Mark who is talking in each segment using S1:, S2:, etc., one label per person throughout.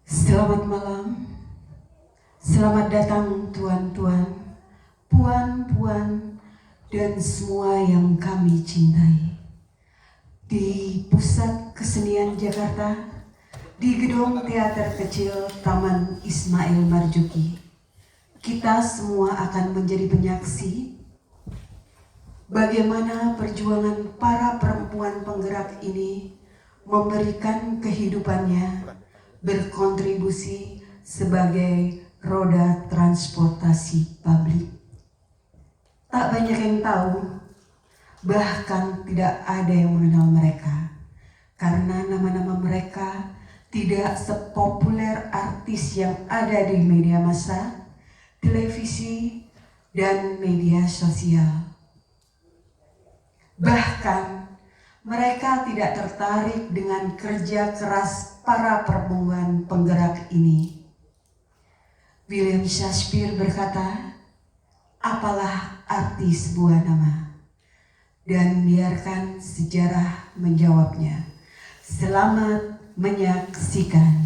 S1: Selamat malam, selamat datang tuan-tuan, puan-puan, dan semua yang kami cintai. Di Pusat Kesenian Jakarta, di Gedung Teater Kecil Taman Ismail Marzuki, kita semua akan menjadi penyaksi bagaimana perjuangan para perempuan penggerak ini memberikan kehidupannya, berkontribusi sebagai roda transportasi publik. Tak banyak yang tahu, bahkan tidak ada yang mengenal mereka, karena nama-nama mereka tidak sepopuler artis yang ada di media massa, televisi, dan media sosial. Bahkan mereka tidak tertarik dengan kerja keras para perempuan penggerak ini. William Shakespeare berkata, "Apalah arti sebuah nama?" Dan biarkan sejarah menjawabnya. Selamat menyaksikan.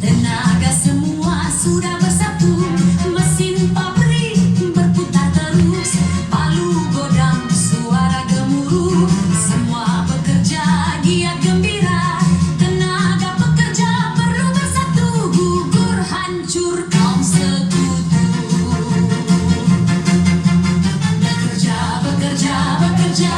S2: Tenaga semua sudah bersatu, mesin pabrik berputar terus, palu godam suara gemuruh, semua bekerja giat gembira. Tenaga pekerja perlu bersatu, gugur hancur kaum sekutu. Bekerja, bekerja, bekerja,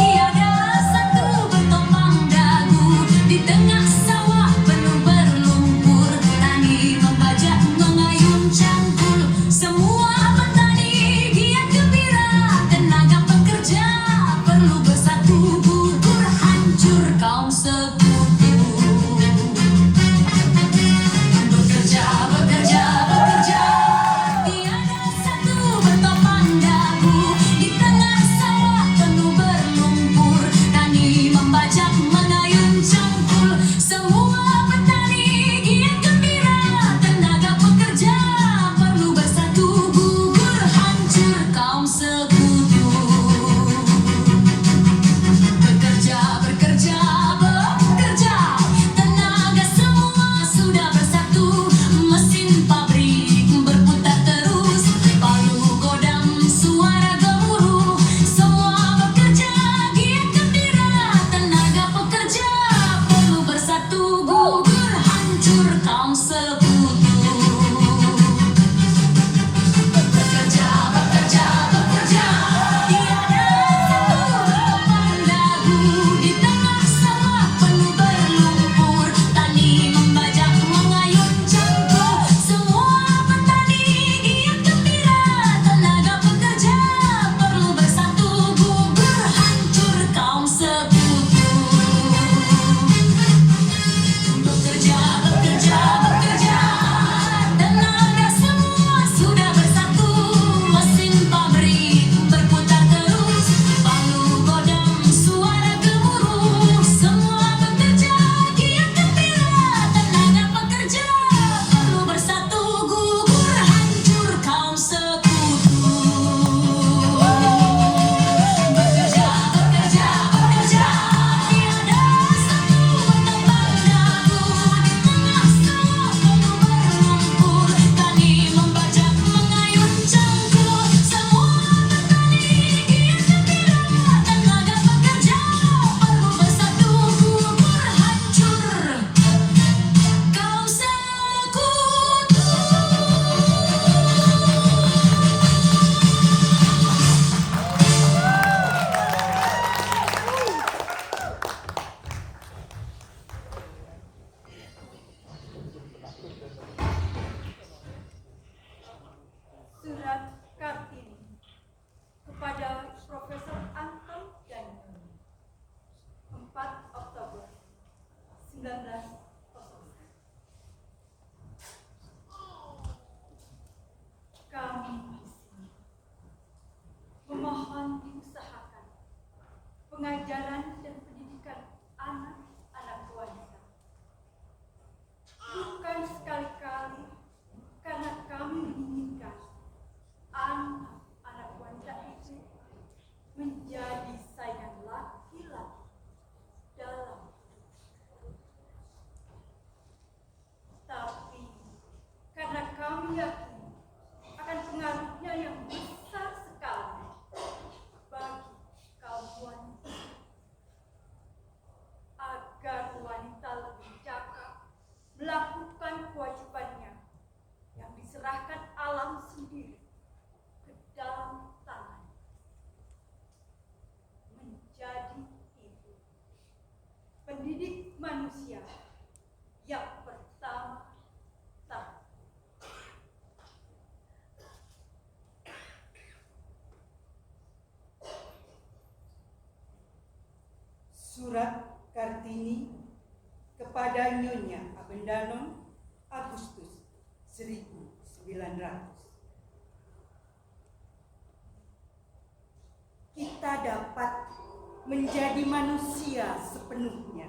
S2: tiada satu bertopang dagu di tengah sawah penuh berlumpur. Tani membajak mengayun cangkul, semua petani giat gembira. Tenaga pekerja perlu bersatu, gugur hancur kaum sekutu. Bekerja, bekerja, bekerja, tiada satu bertopang dagu di tengah sawah penuh berlumpur. Tani membajak mengayun cangkul, semua petani giat gembira. Tenaga pekerja perlu bersatu, gugur hancur kaum sekutu.
S3: Surat Kartini kepada Nyonya Abendanon, Agustus 1900. Kita dapat menjadi manusia sepenuhnya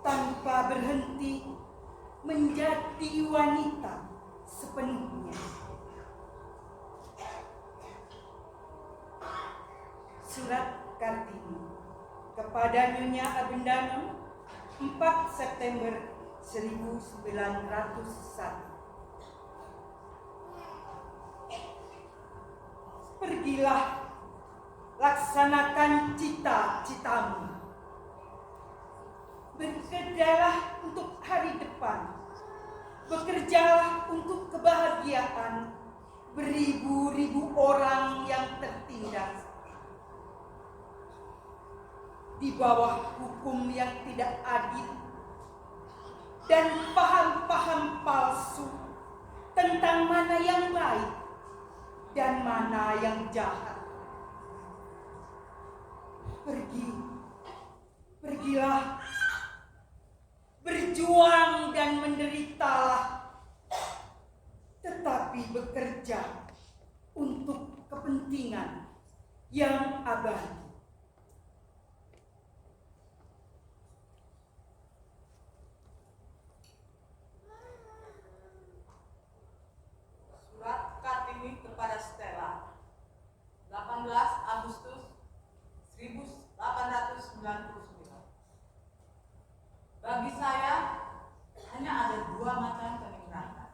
S3: tanpa berhenti menjadi wanita sepenuhnya. Surat Kartini kepada Nyonya Abendanon, 4 September 1901. Pergilah, laksanakan cita-citamu. Bekerjalah untuk hari depan. Bekerjalah untuk kebahagiaan beribu-ribu orang yang tertindas di bawah hukum yang tidak adil dan paham-paham palsu tentang mana yang baik dan mana yang jahat. Pergilah, berjuang dan menderitalah, tetapi bekerja untuk kepentingan yang abadi.
S4: Surat Kartini kepada Stella, 18 Agustus 1899. Bagi saya hanya ada dua macam keningratan.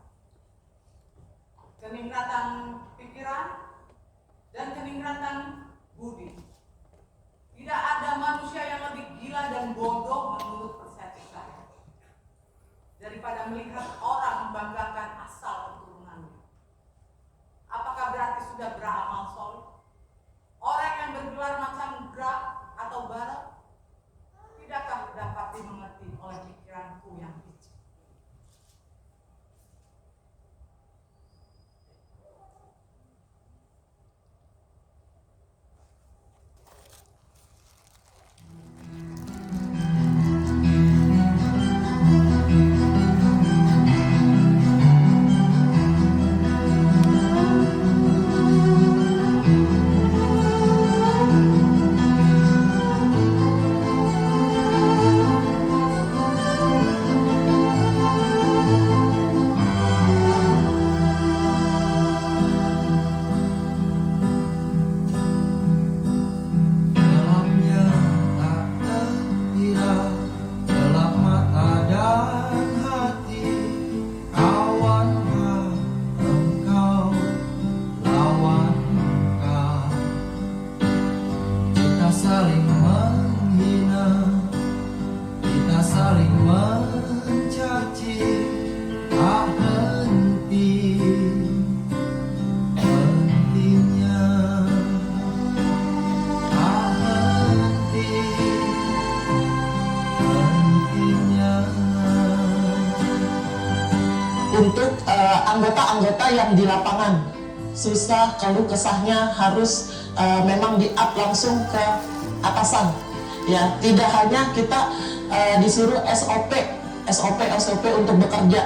S4: Keningratan pikiran dan keningratan budi. Tidak ada manusia yang lebih gila dan bodoh menurut persepsi saya daripada melihat orang membanggakan asal keturunannya. Apakah berarti sudah beramal soleh? Orang yang bergelar macam Graf atau Barat, tidakkah dapat dimengerti oleh pikiranku yang bijak?
S5: Untuk anggota-anggota yang di lapangan susah, keluh kesahnya harus memang di-up langsung ke atasan. Ya, tidak hanya kita disuruh SOP untuk bekerja,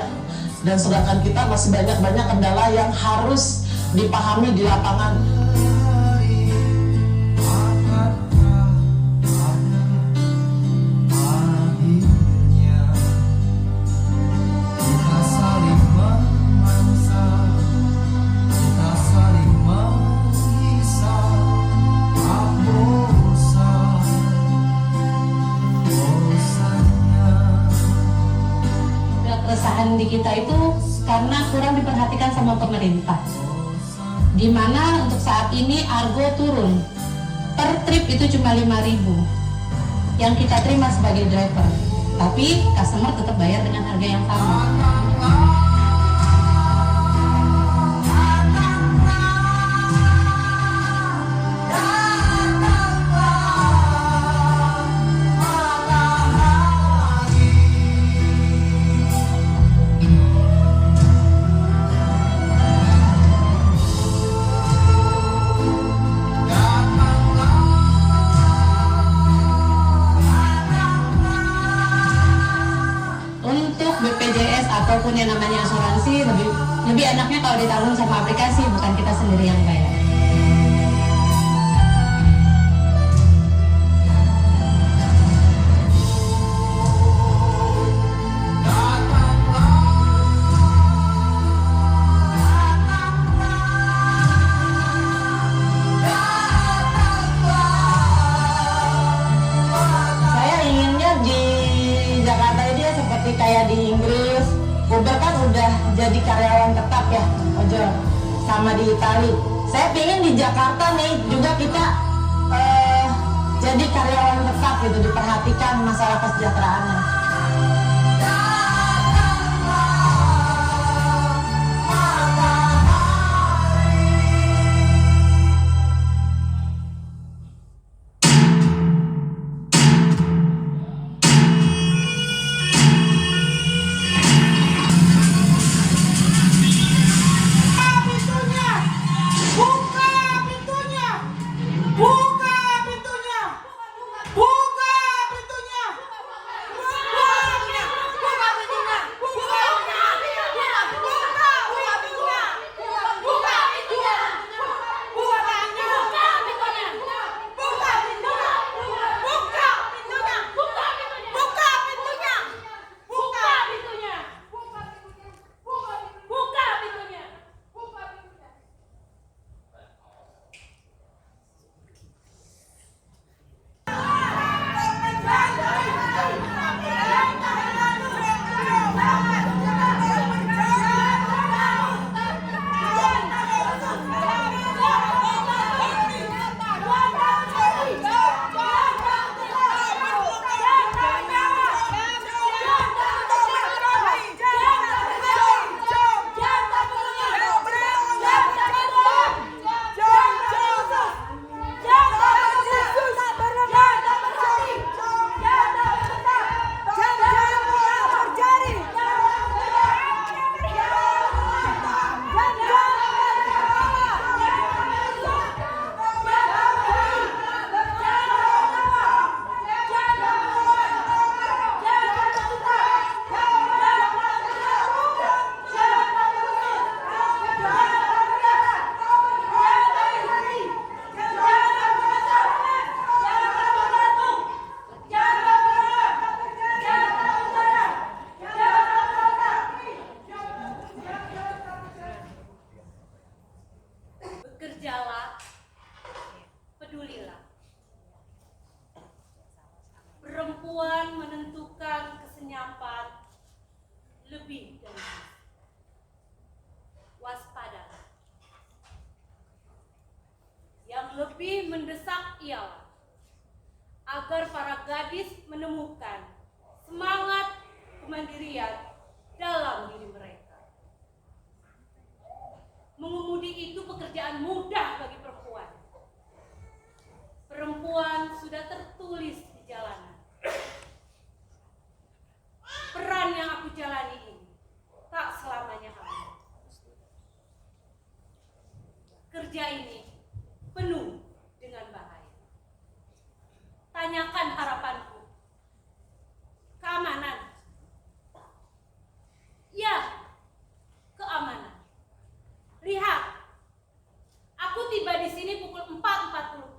S5: dan sedangkan kita masih banyak kendala yang harus dipahami di lapangan.
S6: Keresahan di kita itu karena kurang diperhatikan sama pemerintah. Di mana untuk saat ini argo turun. Per trip itu cuma 5.000 yang kita terima sebagai driver. Tapi customer tetap bayar dengan harga yang sama. ataupun yang namanya asuransi lebih enaknya kalau ditanggung sama aplikasi, bukan kita sendiri yang bayar. Saya inginnya di Jakarta ini ya seperti kayak di Inggris. Uber kan udah jadi karyawan tetap ya, ojol, sama di Itali. Saya pingin di Jakarta nih juga kita jadi karyawan tetap gitu, diperhatikan masalah kesejahteraannya.
S2: Bekerjalah, pedulilah. Perempuan menentukan kesenyapan lebih dari itu. Waspadalah. Yang lebih mendesak ialah agar para gadis menemukan semangat kemandirian dalam diri mereka. Mengemudi itu pekerjaan mudah bagi perempuan. Perempuan sudah tertulis di jalanan. Peran yang aku jalani ini tak selamanya aman. Kerja ini penuh dengan bahaya. Tanyakan harapanku. Keamanan. Ya, keamanan. Lihat, aku tiba di sini pukul 4.44.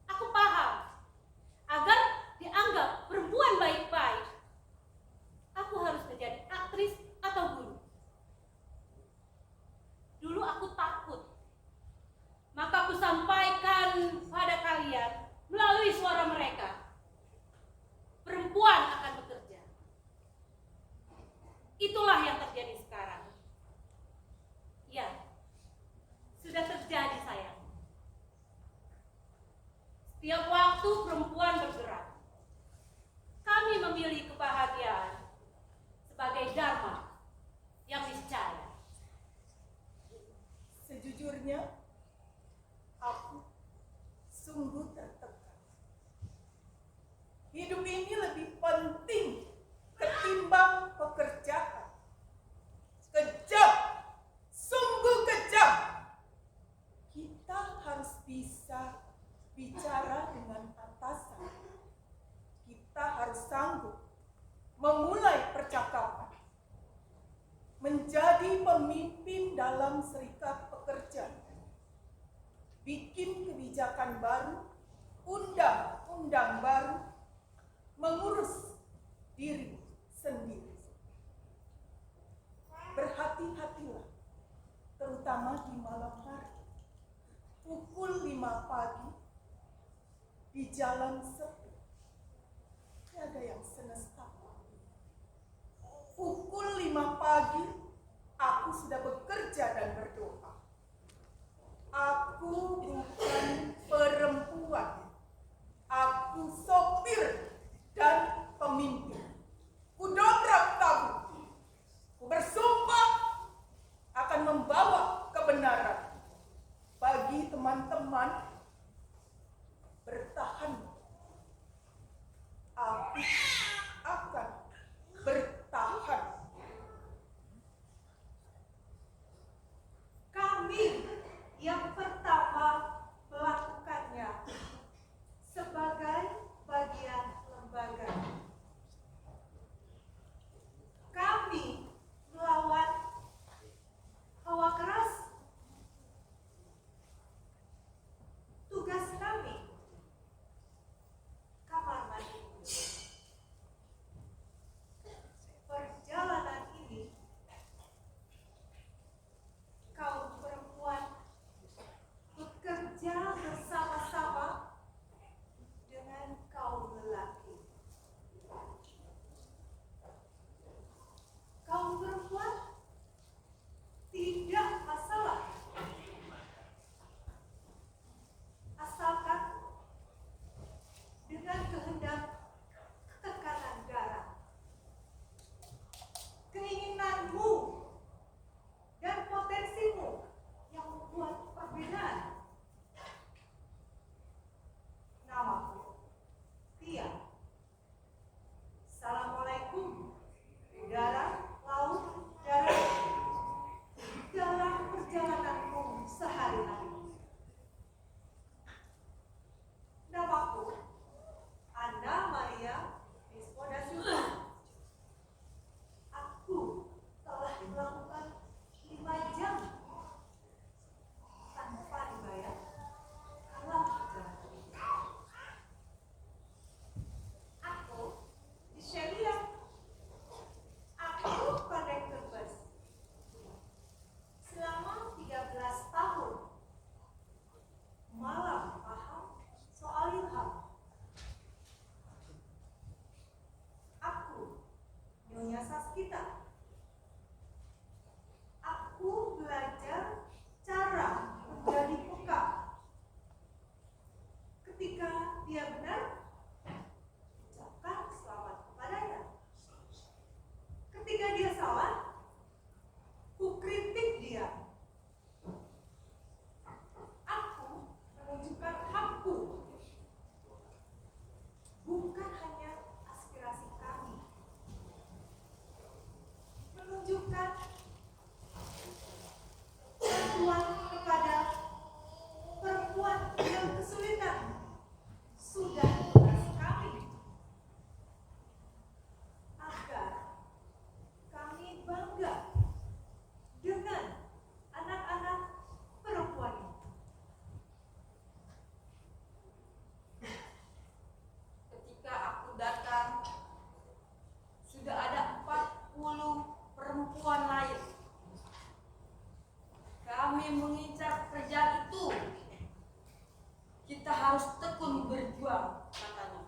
S2: Aku paham, agar dianggap perempuan baik-baik, aku harus menjadi aktris atau guru. Dulu aku takut, maka aku sampaikan pada kalian melalui suara mereka. Perempuan akan bekerja. Itulah yang terjadi sekarang. Ya, sudah terjadi sayang. Setiap waktu perempuan bergerak. Kami memilih kebahagiaan sebagai dharma yang niscaya.
S3: Sejujurnya, aku sungguh tertekan. Hidup ini lebih penting ketimbang pekerjaan. Kejam, sungguh kejam. Kita harus bisa bicara dengan atasan. Kita harus sanggup memulai percakapan. menjadi pemimpin dalam serikat pekerja, bikin kebijakan baru, undang-undang baru, mengurus diri sendiri. Berhati-hatilah, terutama di malam hari, pukul 5 pagi, di jalan sepi, tiada yang senesta. Pukul 5 pagi, aku sudah bekerja dan berdoa. Aku bukan perempuan. Aku sopir dan pemimpin. Kudobrak tabung. Ku bersumpah akan membawa kebenaran bagi teman-teman. Bertahan. Aku akan bertahan.
S7: Kami yang pertama melakukannya sebagai bagian lembaga. Kami melawan hawa keras. Tugas kami kamar mandi. Perjalanan ini kaum perempuan bekerja bersama-sama dengan kaum lelaki. Kaum perempuan tidak masalah, asalkan dengan kehendak tekanan darah, keinginanmu dan potensimu yang membuat perbedaan. Namaku Tia. Assalamualaikum, udara, laut, darat, dalam perjalananmu sehari-hari. Namaku Anna Maria Vispoda. Aku telah melakukan 5 jam tanpa dibayar dalam perjalanan. Aku di Shelia. Aku kondektur bus. Selama 13 tahun. Malam paham soal ilham. Aku Nyonya Saskita. Aku belajar cara menjadi peka. Ketika dia benar, ucapkan selamat kepadanya. Ketika dia salah, ku kritik dia. Aku menunjukkan hakku, bukan hanya aspirasi kami. Menunjukkan bantuan kepada perempuan yang kesulitan. Sudah tugas kami agar kami bangga dengan anak-anak perempuan ini.
S4: Ketika aku datang, sudah ada 40 perempuan lain. Kami mengincar kerjaan itu. Kita harus tekun berjuang, katanya.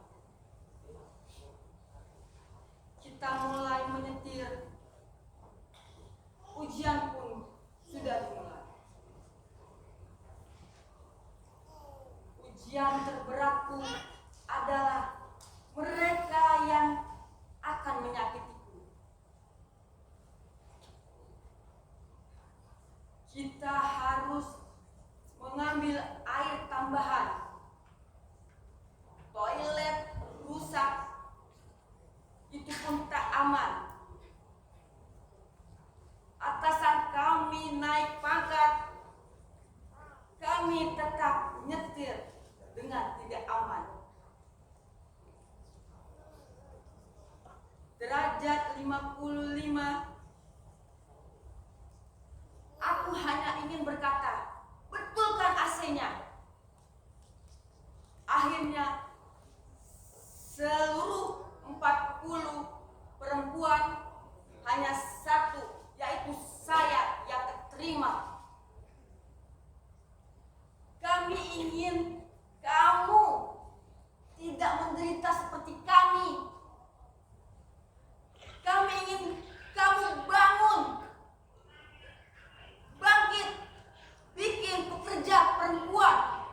S4: Kita mulai menyetir. Ujian pun sudah dimulai. Ujian terberatku adalah mereka yang akan menyakitiku. Kita harus mengambil air tambahan. Toilet rusak, itu pun tak aman. Atasan kami naik pangkat, kami tetap nyetir dengan tidak aman. Derajat 55
S2: akhirnya seluruh 40 perempuan hanya satu, yaitu saya yang keterima. Kami ingin kamu tidak menderita seperti kami. Kami ingin kamu bangun, bangkit, bikin pekerja perempuan.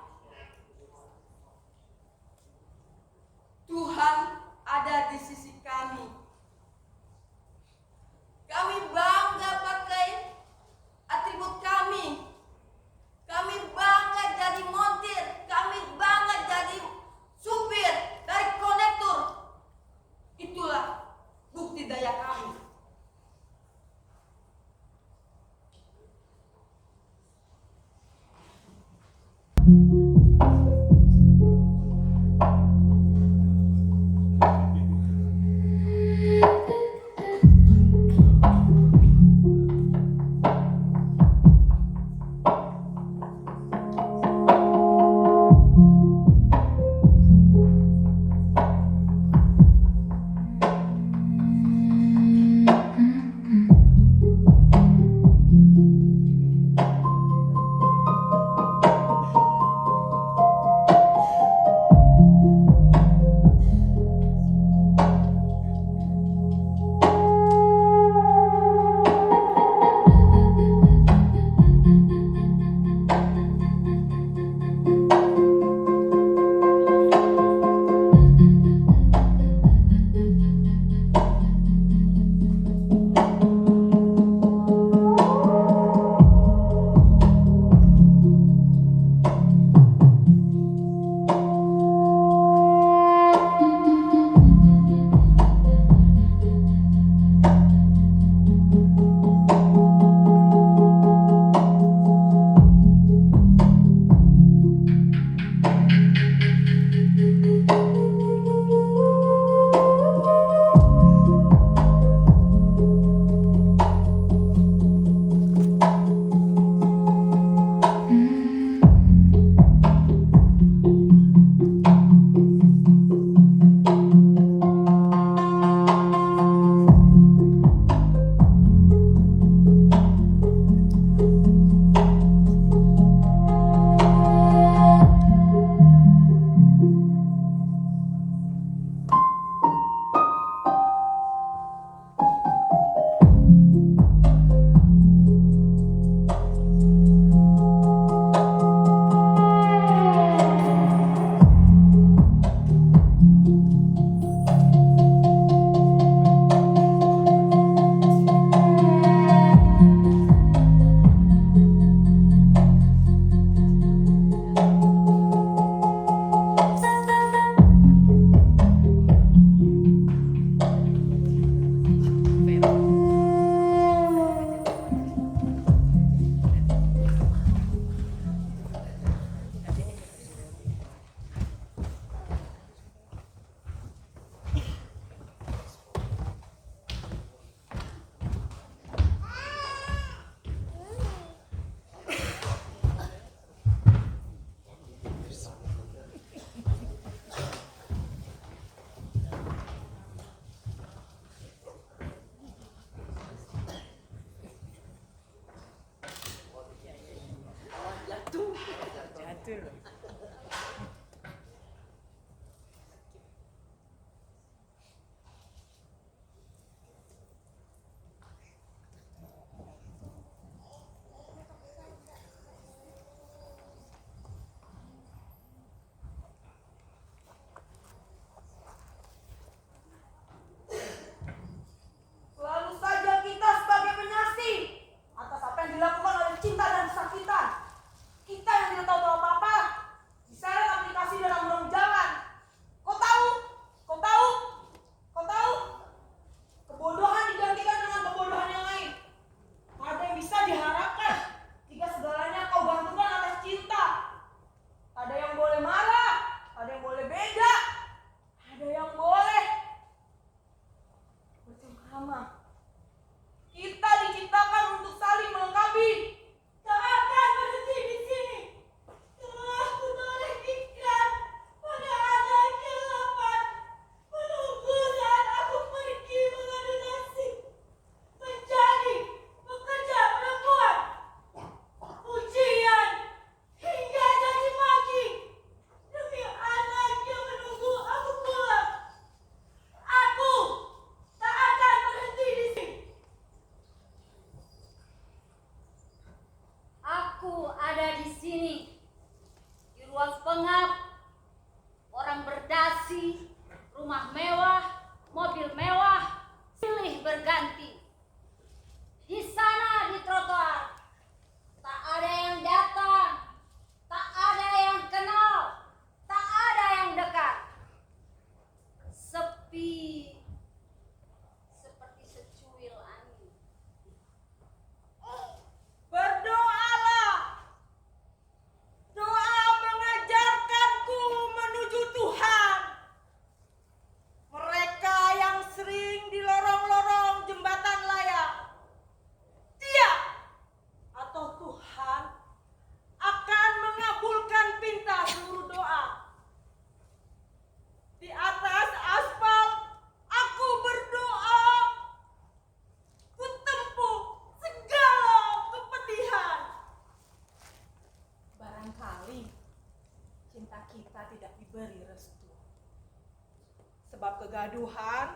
S3: kegaduhan,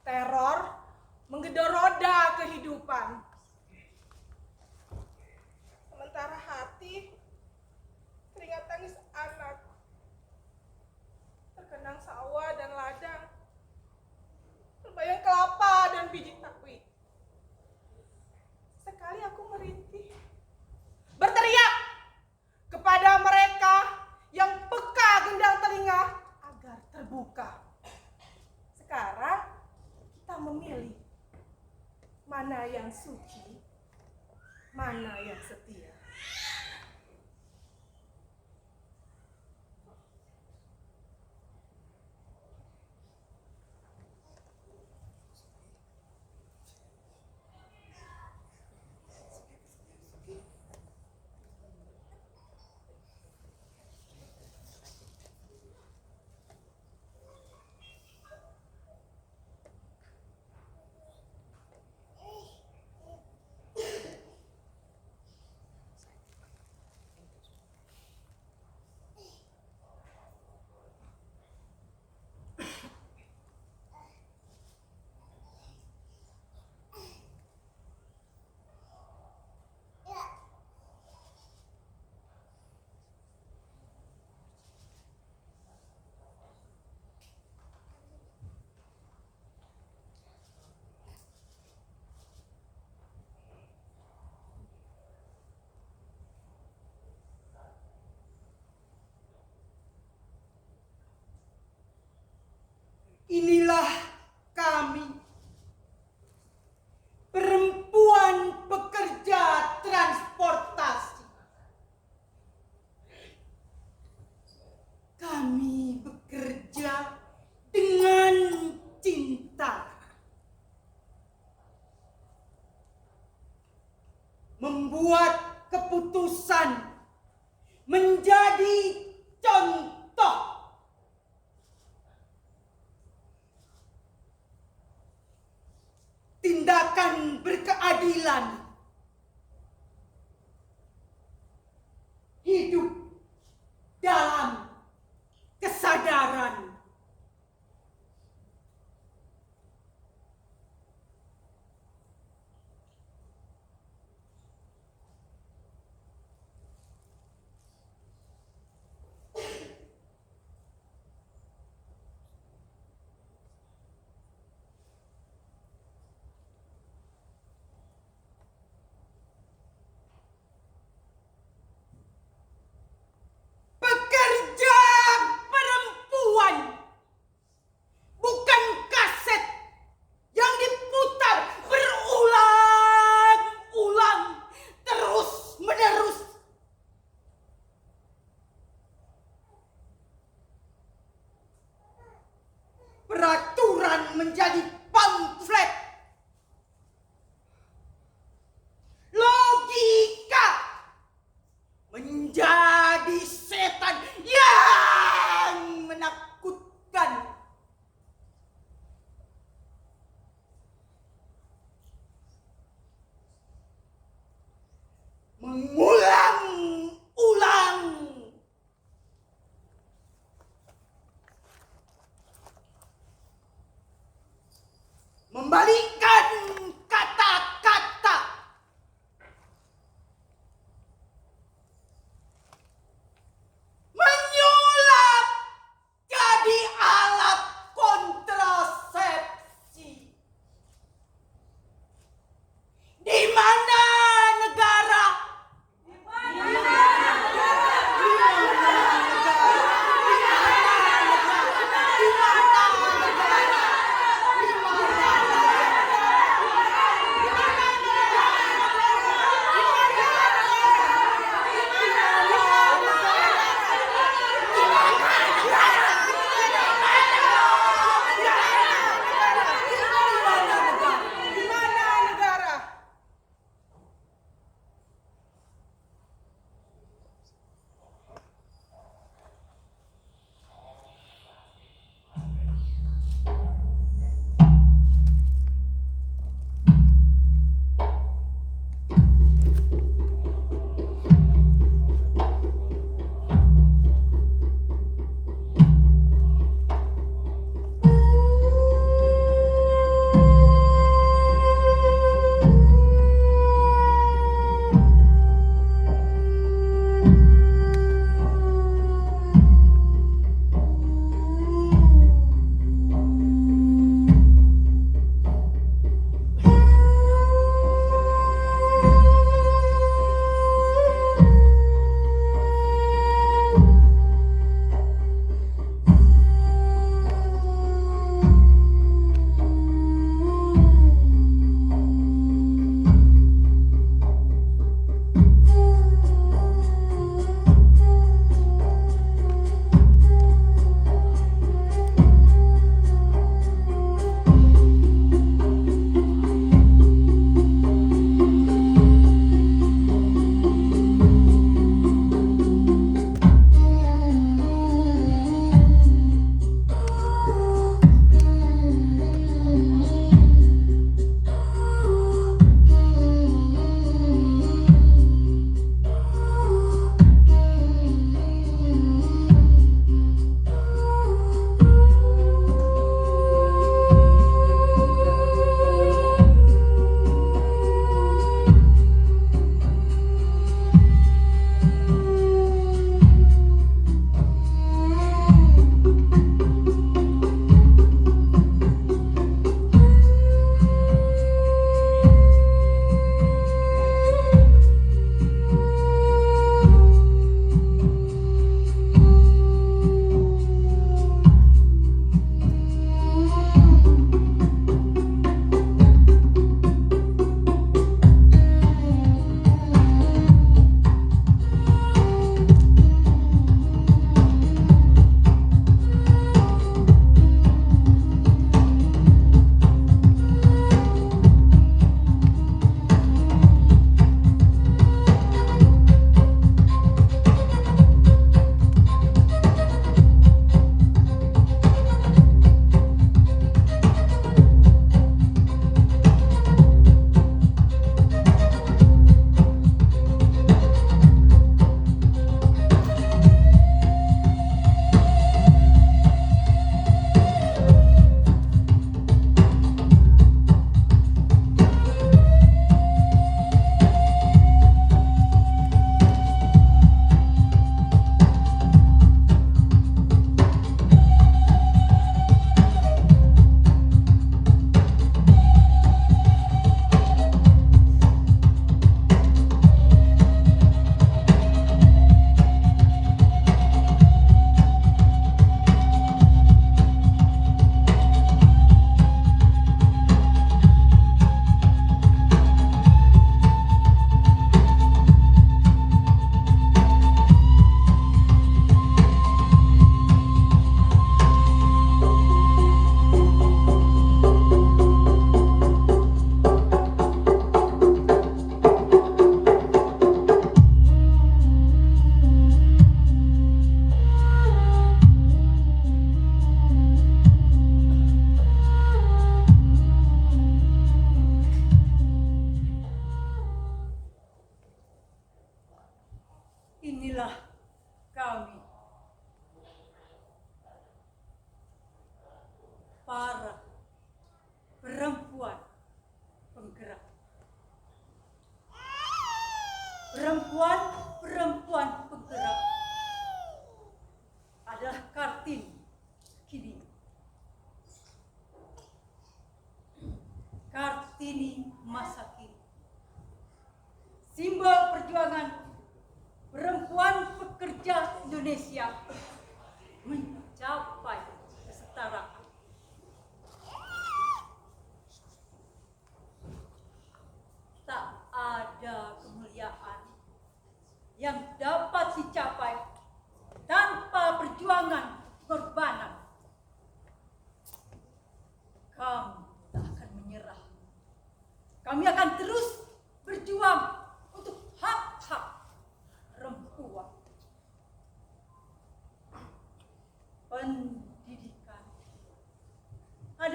S3: teror, menggedor roda kehidupan. Sementara hati teringat tangis anak, terkenang sawah dan ladang, terbayang kelapa dan biji takwit. Sekali aku merintih, berteriak kepada mereka yang peka gendang telinga agar terbuka. Sekarang kita memilih mana yang suci, mana yang setia. Inilah kami, perempuan pekerja transportasi. Kami bekerja dengan cinta, membuat keputusan menjadi contoh. Tindakan berkeadilan, hidup dalam kesadaran. Pekerja perempuan bukan kaset yang diputar berulang-ulang terus-menerus. Peraturan menjadi pamflet. Logika menjadi setan yang menakutkan. Mengulang-ulang.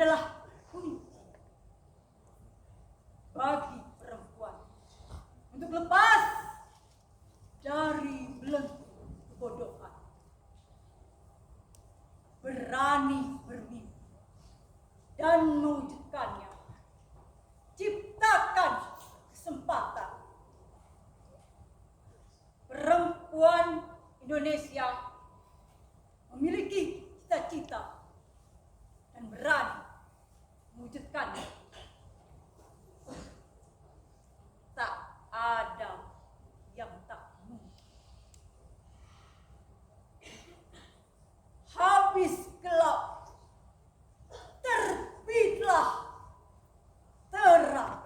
S7: adalah kunci bagi perempuan untuk lepas dari belenggu kebodohan, berani bermimpi dan mewujudkannya. Ciptakan kesempatan. Perempuan Indonesia memiliki cita-cita dan berani mewujudkannya. Tak ada yang tak mungkin. Habis gelap, terbitlah terang.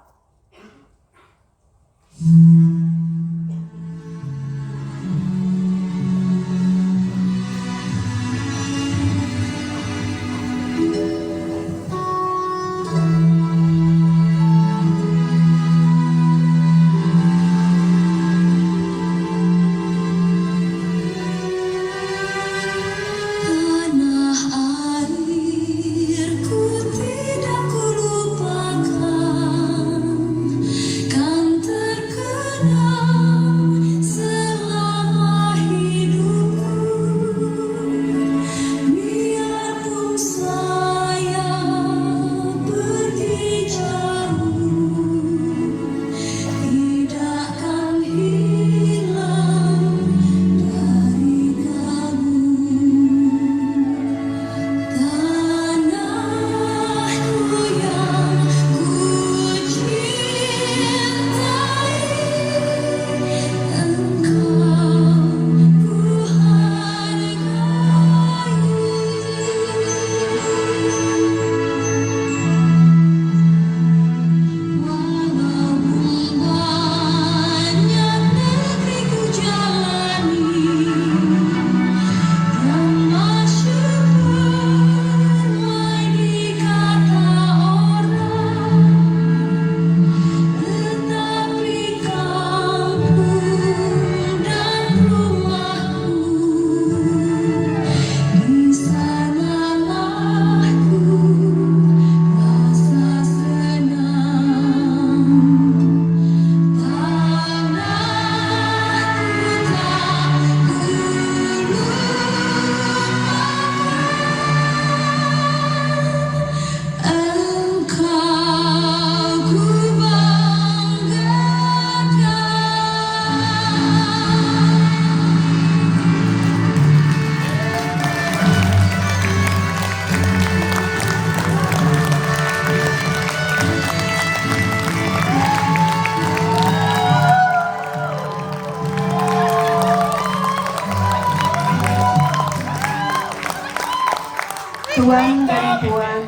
S1: Tuan dan Puan,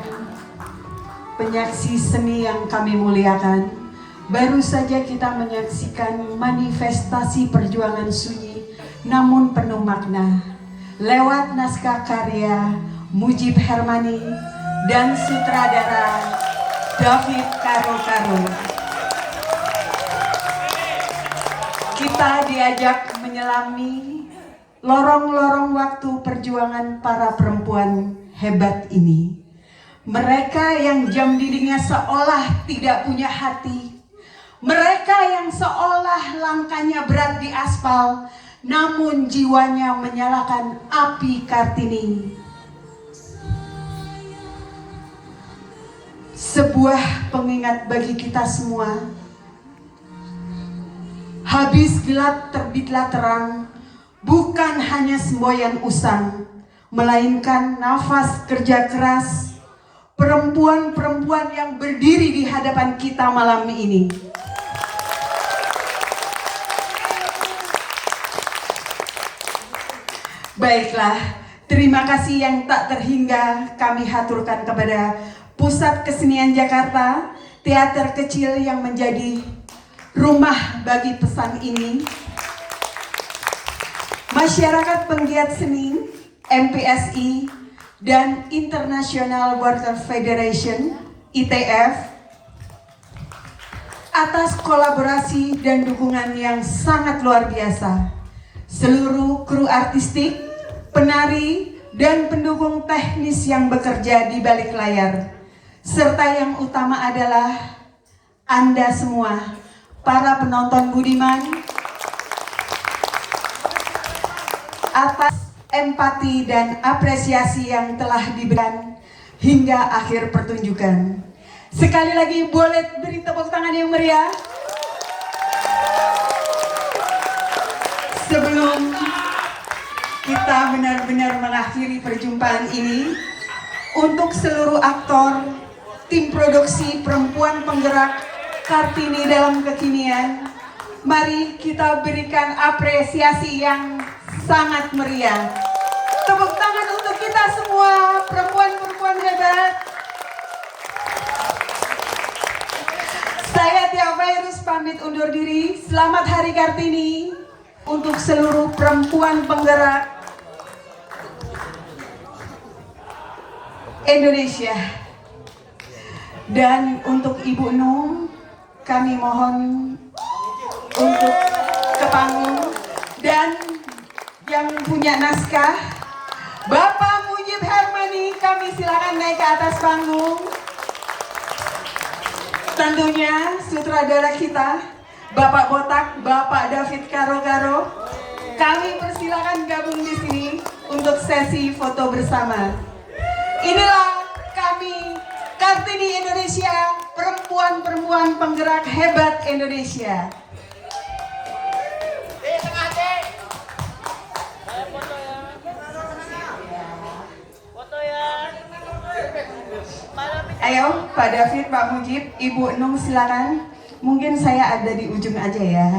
S1: penyaksi seni yang kami muliakan, baru saja kita menyaksikan manifestasi perjuangan sunyi namun penuh makna lewat naskah karya Mujib Hermani dan sutradara David Karo. Kita diajak menyelami lorong-lorong waktu perjuangan para perempuan hebat ini. Mereka yang jam dindingnya seolah tidak punya hati. Mereka yang seolah langkahnya berat di aspal, namun jiwanya menyalakan api Kartini. Sebuah pengingat bagi kita semua. Habis gelap terbitlah terang, bukan hanya semboyan usang, melainkan nafas kerja keras perempuan-perempuan yang berdiri di hadapan kita malam ini. Baiklah, terima kasih yang tak terhingga kami haturkan kepada Pusat Kesenian Jakarta, teater kecil yang menjadi rumah bagi pesan ini. Masyarakat penggiat seni, MPSI, dan International Water Federation, ITF, atas kolaborasi dan dukungan yang sangat luar biasa. Seluruh kru artistik, penari, dan pendukung teknis yang bekerja di balik layar. serta yang utama adalah Anda semua, para penonton budiman, atas empati dan apresiasi yang telah diberikan hingga akhir pertunjukan. Sekali lagi boleh beri tepuk tangan yang meriah. Sebelum kita benar-benar mengakhiri perjumpaan ini, untuk seluruh aktor, tim produksi Perempuan Penggerak Kartini dalam Kekinian, mari kita berikan apresiasi yang sangat meriah. Tepuk tangan untuk kita semua, perempuan-perempuan hebat. Saya Tia Virus pamit undur diri. Selamat Hari Kartini untuk seluruh perempuan penggerak Indonesia. Dan untuk Ibu Nung, kami mohon untuk ke panggung. Dan yang punya naskah, Bapak Mujib Hermani, kami silakan naik ke atas panggung. Tentunya sutradara kita, Bapak Botak, Bapak David Karo-Karo, kami persilakan gabung di sini untuk sesi foto bersama. Inilah kami, Kartini Indonesia, perempuan-perempuan penggerak hebat Indonesia. Ayo, Pak David, Pak Mujib, Ibu Nung silakan. Mungkin saya ada di ujung aja ya.